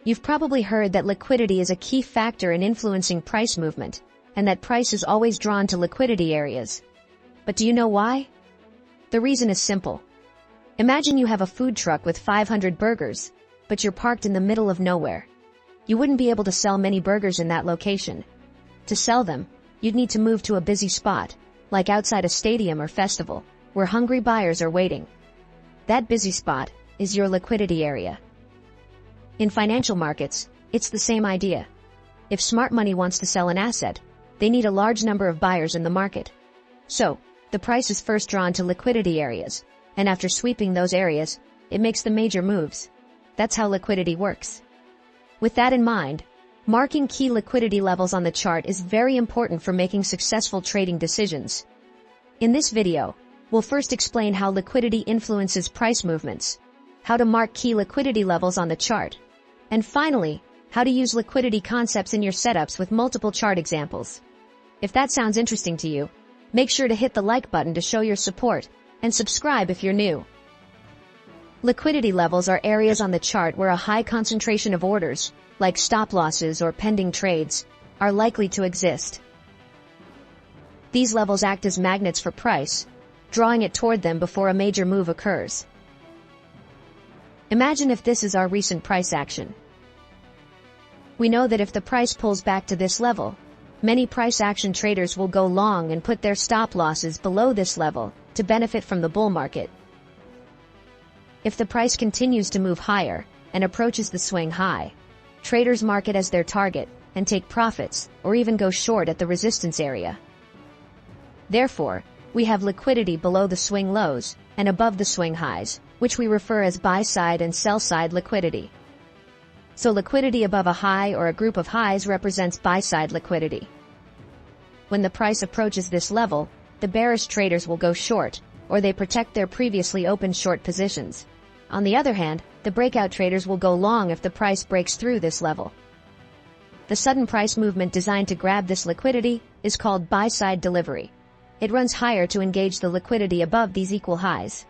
You've probably heard that liquidity is a key factor in influencing price movement, and that price is always drawn to liquidity areas. But do you know why? The reason is simple. Imagine you have a food truck with 500 burgers, but you're parked in the middle of nowhere. You wouldn't be able to sell many burgers in that location. To sell them, you'd need to move to a busy spot, like outside a stadium or festival, where hungry buyers are waiting. That busy spot is your liquidity area. In financial markets, it's the same idea. If smart money wants to sell an asset, they need a large number of buyers in the market. So, the price is first drawn to liquidity areas, and after sweeping those areas, it makes the major moves. That's how liquidity works. With that in mind, marking key liquidity levels on the chart is very important for making successful trading decisions. In this video, we'll first explain how liquidity influences price movements, how to mark key liquidity levels on the chart, and finally, how to use liquidity concepts in your setups with multiple chart examples. If that sounds interesting to you, make sure to hit the like button to show your support, and subscribe if you're new. Liquidity levels are areas on the chart where a high concentration of orders, like stop losses or pending trades, are likely to exist. These levels act as magnets for price, drawing it toward them before a major move occurs. Imagine if this is our recent price action. We know that if the price pulls back to this level, many price action traders will go long and put their stop losses below this level to benefit from the bull market. If the price continues to move higher and approaches the swing high, traders mark it as their target and take profits or even go short at the resistance area. Therefore, we have liquidity below the swing lows and above the swing highs, which we refer as buy-side and sell-side liquidity. So liquidity above a high or a group of highs represents buy-side liquidity. When the price approaches this level, the bearish traders will go short, or they protect their previously opened short positions. On the other hand, the breakout traders will go long if the price breaks through this level. The sudden price movement designed to grab this liquidity is called buy-side delivery. It runs higher to engage the liquidity above these equal highs.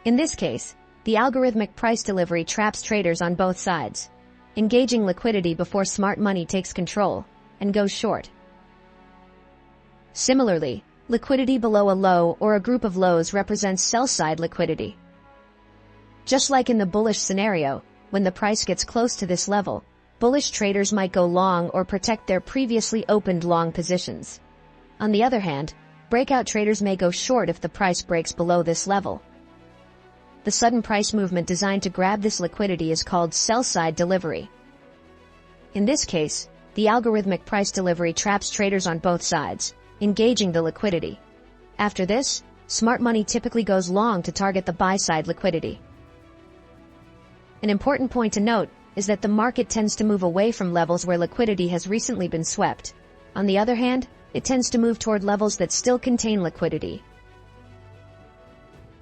In this case, the algorithmic price delivery traps traders on both sides, engaging liquidity before smart money takes control and goes short. Similarly, liquidity below a low or a group of lows represents sell-side liquidity. Just like in the bullish scenario, when the price gets close to this level, bullish traders might go long or protect their previously opened long positions. On the other hand, breakout traders may go short if the price breaks below this level. The sudden price movement designed to grab this liquidity is called sell-side delivery. In this case, the algorithmic price delivery traps traders on both sides, engaging the liquidity. After this, smart money typically goes long to target the buy-side liquidity. An important point to note is that the market tends to move away from levels where liquidity has recently been swept. On the other hand, it tends to move toward levels that still contain liquidity.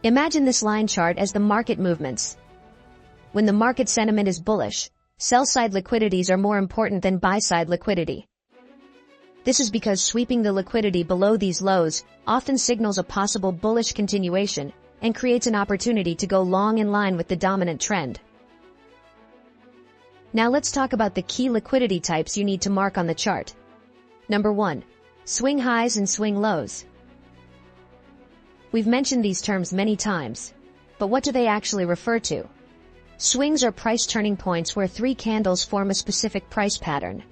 Imagine this line chart as the market movements. When the market sentiment is bullish, sell-side liquidities are more important than buy-side liquidity. This is because sweeping the liquidity below these lows often signals a possible bullish continuation and creates an opportunity to go long in line with the dominant trend. Now let's talk about the key liquidity types you need to mark on the chart. Number 1. Swing highs and swing lows. We've mentioned these terms many times, but what do they actually refer to? Swings are price turning points where 3 candles form a specific price pattern.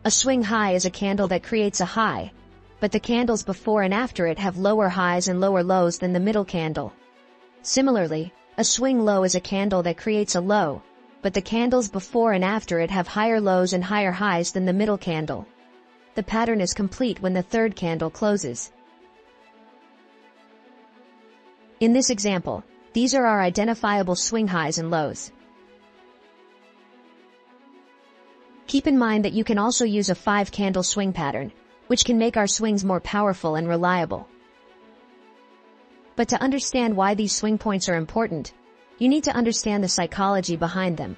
A swing high is a candle that creates a high, but the candles before and after it have lower highs and lower lows than the middle candle. Similarly, a swing low is a candle that creates a low, but the candles before and after it have higher lows and higher highs than the middle candle. The pattern is complete when the third candle closes. In this example, these are our identifiable swing highs and lows. Keep in mind that you can also use a 5-candle swing pattern, which can make our swings more powerful and reliable. But to understand why these swing points are important, you need to understand the psychology behind them.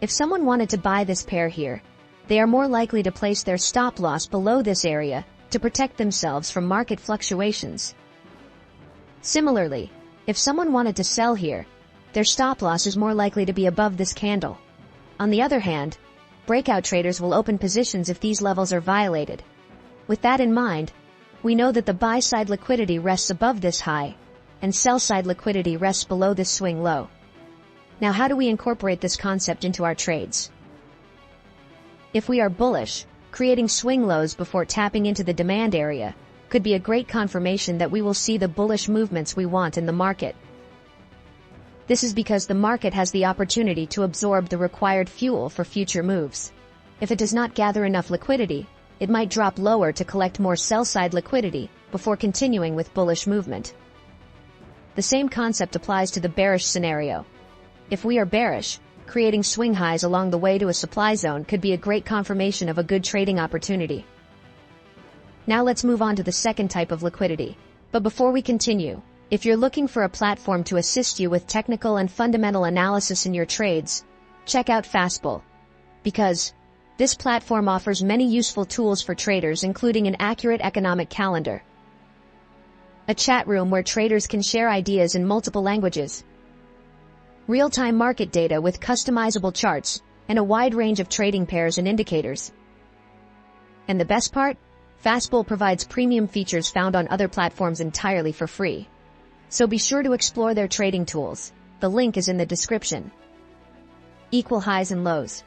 If someone wanted to buy this pair here, they are more likely to place their stop loss below this area to protect themselves from market fluctuations. Similarly, if someone wanted to sell here, their stop loss is more likely to be above this candle. On the other hand, breakout traders will open positions if these levels are violated. With that in mind, we know that the buy-side liquidity rests above this high, and sell-side liquidity rests below this swing low. Now, how do we incorporate this concept into our trades? If we are bullish, creating swing lows before tapping into the demand area could be a great confirmation that we will see the bullish movements we want in the market. This is because the market has the opportunity to absorb the required fuel for future moves. If it does not gather enough liquidity, it might drop lower to collect more sell-side liquidity before continuing with bullish movement. The same concept applies to the bearish scenario. If we are bearish, creating swing highs along the way to a supply zone could be a great confirmation of a good trading opportunity. Now let's move on to the second type of liquidity. But before we continue, if you're looking for a platform to assist you with technical and fundamental analysis in your trades, check out Fastbull. Because this platform offers many useful tools for traders, including an accurate economic calendar, a chat room where traders can share ideas in multiple languages, real-time market data with customizable charts, and a wide range of trading pairs and indicators. And the best part? Fastbull provides premium features found on other platforms entirely for free. So be sure to explore their trading tools. The link is in the description. Equal highs and lows.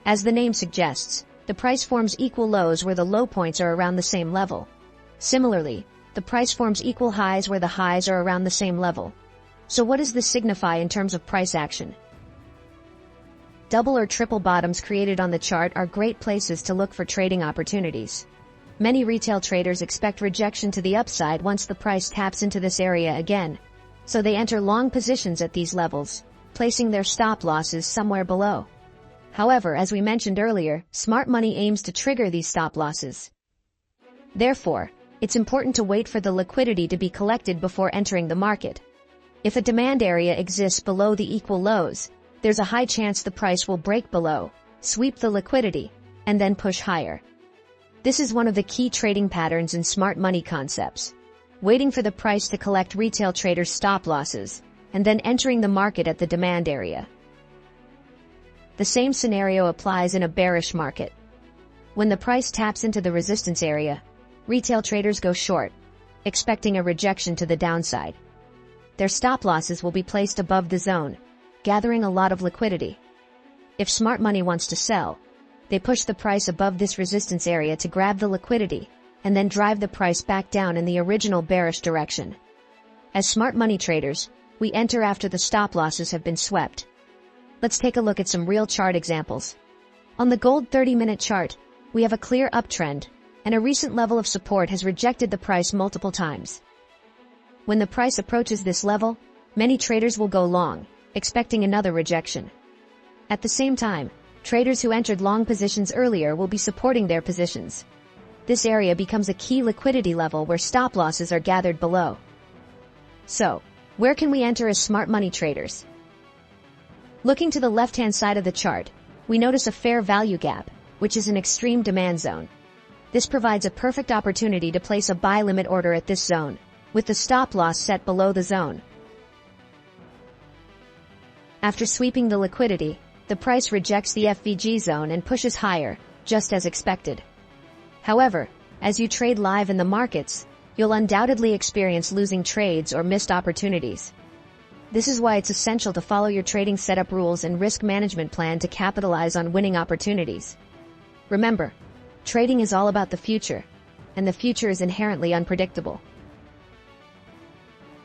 As the name suggests, the price forms equal lows where the low points are around the same level. Similarly, the price forms equal highs where the highs are around the same level. So what does this signify in terms of price action? Double or triple bottoms created on the chart are great places to look for trading opportunities. Many retail traders expect rejection to the upside once the price taps into this area again, so they enter long positions at these levels, placing their stop losses somewhere below. However, as we mentioned earlier, smart money aims to trigger these stop losses. Therefore, it's important to wait for the liquidity to be collected before entering the market. If a demand area exists below the equal lows, there's a high chance the price will break below, sweep the liquidity, and then push higher. This is one of the key trading patterns in smart money concepts. Waiting for the price to collect retail traders' stop losses, and then entering the market at the demand area. The same scenario applies in a bearish market. When the price taps into the resistance area, retail traders go short, expecting a rejection to the downside. Their stop losses will be placed above the zone, gathering a lot of liquidity. If smart money wants to sell, they push the price above this resistance area to grab the liquidity, and then drive the price back down in the original bearish direction. As smart money traders, we enter after the stop losses have been swept. Let's take a look at some real chart examples. On the gold 30-minute chart, we have a clear uptrend, and a recent level of support has rejected the price multiple times. When the price approaches this level, many traders will go long, expecting another rejection. At the same time, traders who entered long positions earlier will be supporting their positions. This area becomes a key liquidity level where stop losses are gathered below. So, where can we enter as smart money traders? Looking to the left-hand side of the chart, we notice a fair value gap, which is an extreme demand zone. This provides a perfect opportunity to place a buy limit order at this zone, with the stop loss set below the zone. After sweeping the liquidity, the price rejects the FVG zone and pushes higher, just as expected. However, as you trade live in the markets, you'll undoubtedly experience losing trades or missed opportunities. This is why it's essential to follow your trading setup rules and risk management plan to capitalize on winning opportunities. Remember, trading is all about the future, and the future is inherently unpredictable.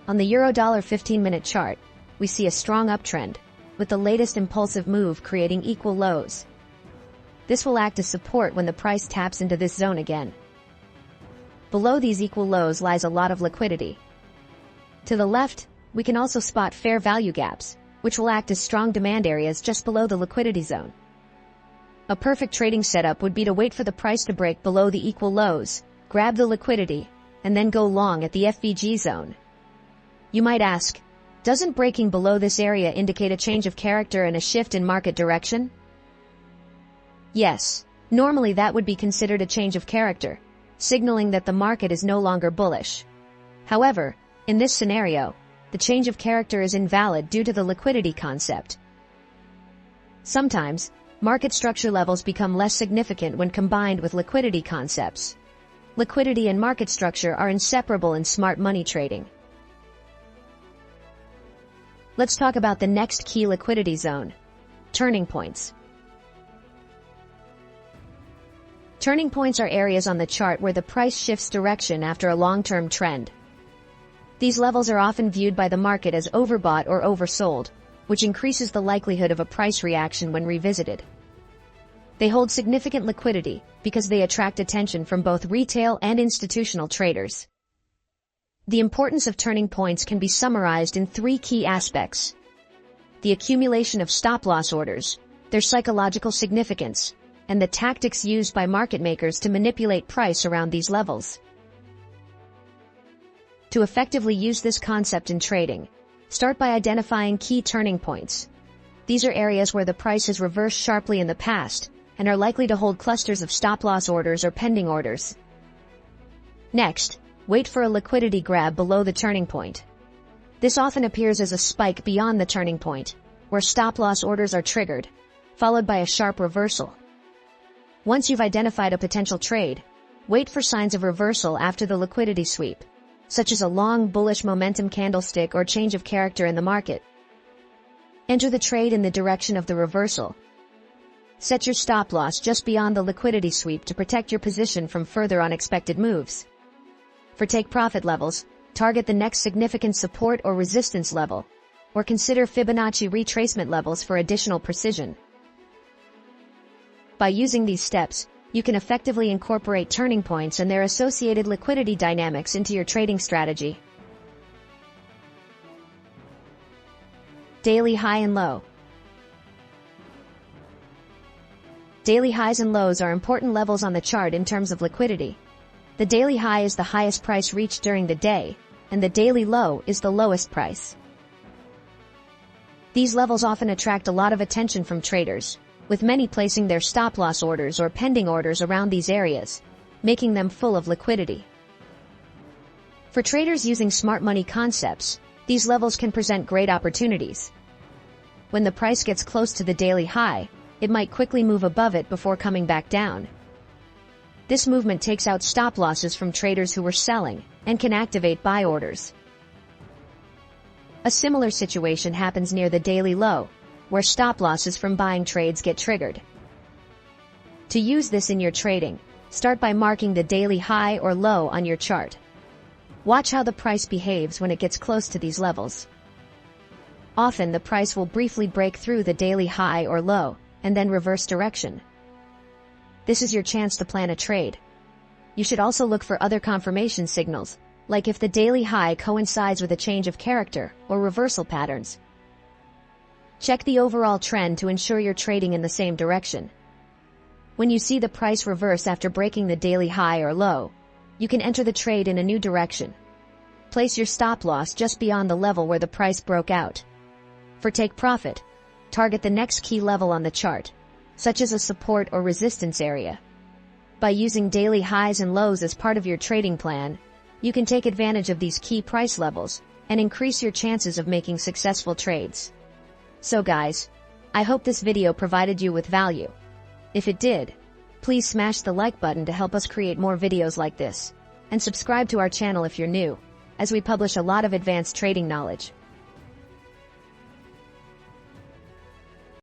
On the Euro-Dollar 15-minute chart, we see a strong uptrend, with the latest impulsive move creating equal lows. This will act as support when the price taps into this zone again. Below these equal lows lies a lot of liquidity. To the left, we can also spot fair value gaps, which will act as strong demand areas just below the liquidity zone. A perfect trading setup would be to wait for the price to break below the equal lows, grab the liquidity, and then go long at the FVG zone. You might ask, doesn't breaking below this area indicate a change of character and a shift in market direction? Yes, normally that would be considered a change of character, signaling that the market is no longer bullish. However, in this scenario, the change of character is invalid due to the liquidity concept. Sometimes, market structure levels become less significant when combined with liquidity concepts. Liquidity and market structure are inseparable in smart money trading. Let's talk about the next key liquidity zone: turning points. Turning points are areas on the chart where the price shifts direction after a long-term trend. These levels are often viewed by the market as overbought or oversold, which increases the likelihood of a price reaction when revisited. They hold significant liquidity because they attract attention from both retail and institutional traders. The importance of turning points can be summarized in three key aspects: the accumulation of stop-loss orders, their psychological significance, and the tactics used by market makers to manipulate price around these levels. To effectively use this concept in trading, start by identifying key turning points. These are areas where the price has reversed sharply in the past and are likely to hold clusters of stop-loss orders or pending orders. Next, wait for a liquidity grab below the turning point. This often appears as a spike beyond the turning point, where stop-loss orders are triggered, followed by a sharp reversal. Once you've identified a potential trade, wait for signs of reversal after the liquidity sweep, such as a long bullish momentum candlestick or change of character in the market. Enter the trade in the direction of the reversal. Set your stop-loss just beyond the liquidity sweep to protect your position from further unexpected moves. For take-profit levels, target the next significant support or resistance level, or consider Fibonacci retracement levels for additional precision. By using these steps, you can effectively incorporate turning points and their associated liquidity dynamics into your trading strategy. Daily high and low. Daily highs and lows are important levels on the chart in terms of liquidity. The daily high is the highest price reached during the day, and the daily low is the lowest price. These levels often attract a lot of attention from traders, with many placing their stop-loss orders or pending orders around these areas, making them full of liquidity. For traders using smart money concepts, these levels can present great opportunities. When the price gets close to the daily high, it might quickly move above it before coming back down. This movement takes out stop losses from traders who were selling and can activate buy orders. A similar situation happens near the daily low, where stop losses from buying trades get triggered. To use this in your trading, start by marking the daily high or low on your chart. Watch how the price behaves when it gets close to these levels. Often the price will briefly break through the daily high or low, and then reverse direction. This is your chance to plan a trade. You should also look for other confirmation signals, like if the daily high coincides with a change of character or reversal patterns. Check the overall trend to ensure you're trading in the same direction. When you see the price reverse after breaking the daily high or low, you can enter the trade in a new direction. Place your stop loss just beyond the level where the price broke out. For take profit, target the next key level on the chart, such as a support or resistance area. By using daily highs and lows as part of your trading plan, you can take advantage of these key price levels and increase your chances of making successful trades. So guys, I hope this video provided you with value. If it did, please smash the like button to help us create more videos like this, and subscribe to our channel if you're new, as we publish a lot of advanced trading knowledge.